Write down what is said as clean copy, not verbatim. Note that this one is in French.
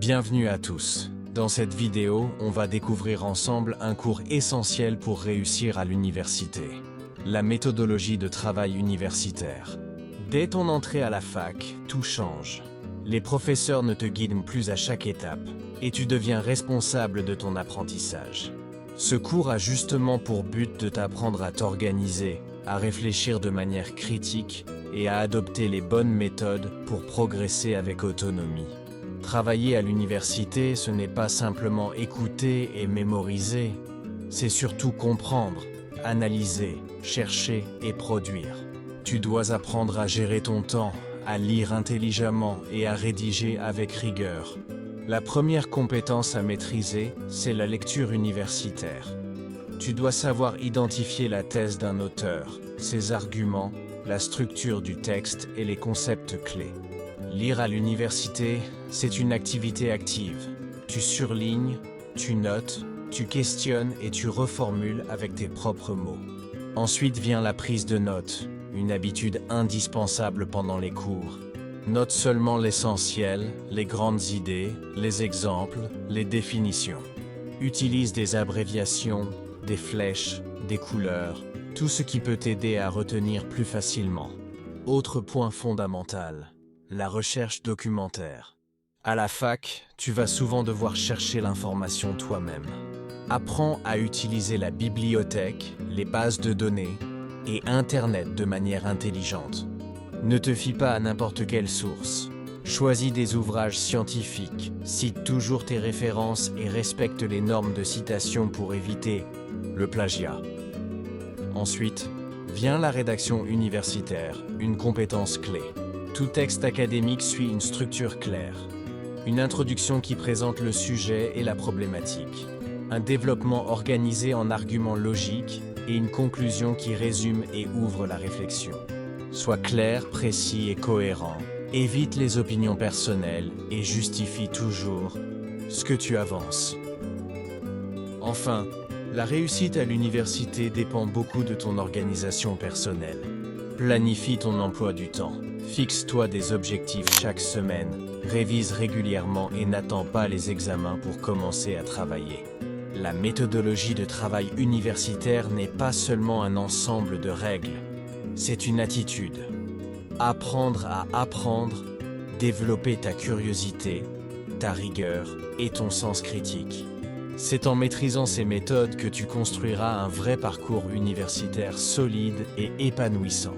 Bienvenue à tous. Dans cette vidéo, on va découvrir ensemble un cours essentiel pour réussir à l'université. La méthodologie de travail universitaire. Dès ton entrée à la fac, tout change. Les professeurs ne te guident plus à chaque étape, et tu deviens responsable de ton apprentissage. Ce cours a justement pour but de t'apprendre à t'organiser, à réfléchir de manière critique et à adopter les bonnes méthodes pour progresser avec autonomie. Travailler à l'université, ce n'est pas simplement écouter et mémoriser, c'est surtout comprendre, analyser, chercher et produire. Tu dois apprendre à gérer ton temps, à lire intelligemment et à rédiger avec rigueur. La première compétence à maîtriser, c'est la lecture universitaire. Tu dois savoir identifier la thèse d'un auteur, ses arguments, la structure du texte et les concepts clés. Lire à l'université, c'est une activité active. Tu surlignes, tu notes, tu questionnes et tu reformules avec tes propres mots. Ensuite vient la prise de notes, une habitude indispensable pendant les cours. Note seulement l'essentiel, les grandes idées, les exemples, les définitions. Utilise des abréviations, des flèches, des couleurs, tout ce qui peut t'aider à retenir plus facilement. Autre point fondamental. La recherche documentaire. À la fac, tu vas souvent devoir chercher l'information toi-même. Apprends à utiliser la bibliothèque, les bases de données et Internet de manière intelligente. Ne te fie pas à n'importe quelle source. Choisis des ouvrages scientifiques, cite toujours tes références et respecte les normes de citation pour éviter le plagiat. Ensuite, vient la rédaction universitaire, une compétence clé. Tout texte académique suit une structure claire. Une introduction qui présente le sujet et la problématique. Un développement organisé en arguments logiques et une conclusion qui résume et ouvre la réflexion. Sois clair, précis et cohérent. Évite les opinions personnelles et justifie toujours ce que tu avances. Enfin, la réussite à l'université dépend beaucoup de ton organisation personnelle. Planifie ton emploi du temps. Fixe-toi des objectifs chaque semaine, révise régulièrement et n'attends pas les examens pour commencer à travailler. La méthodologie de travail universitaire n'est pas seulement un ensemble de règles, c'est une attitude. Apprendre à apprendre, développer ta curiosité, ta rigueur et ton sens critique. C'est en maîtrisant ces méthodes que tu construiras un vrai parcours universitaire solide et épanouissant.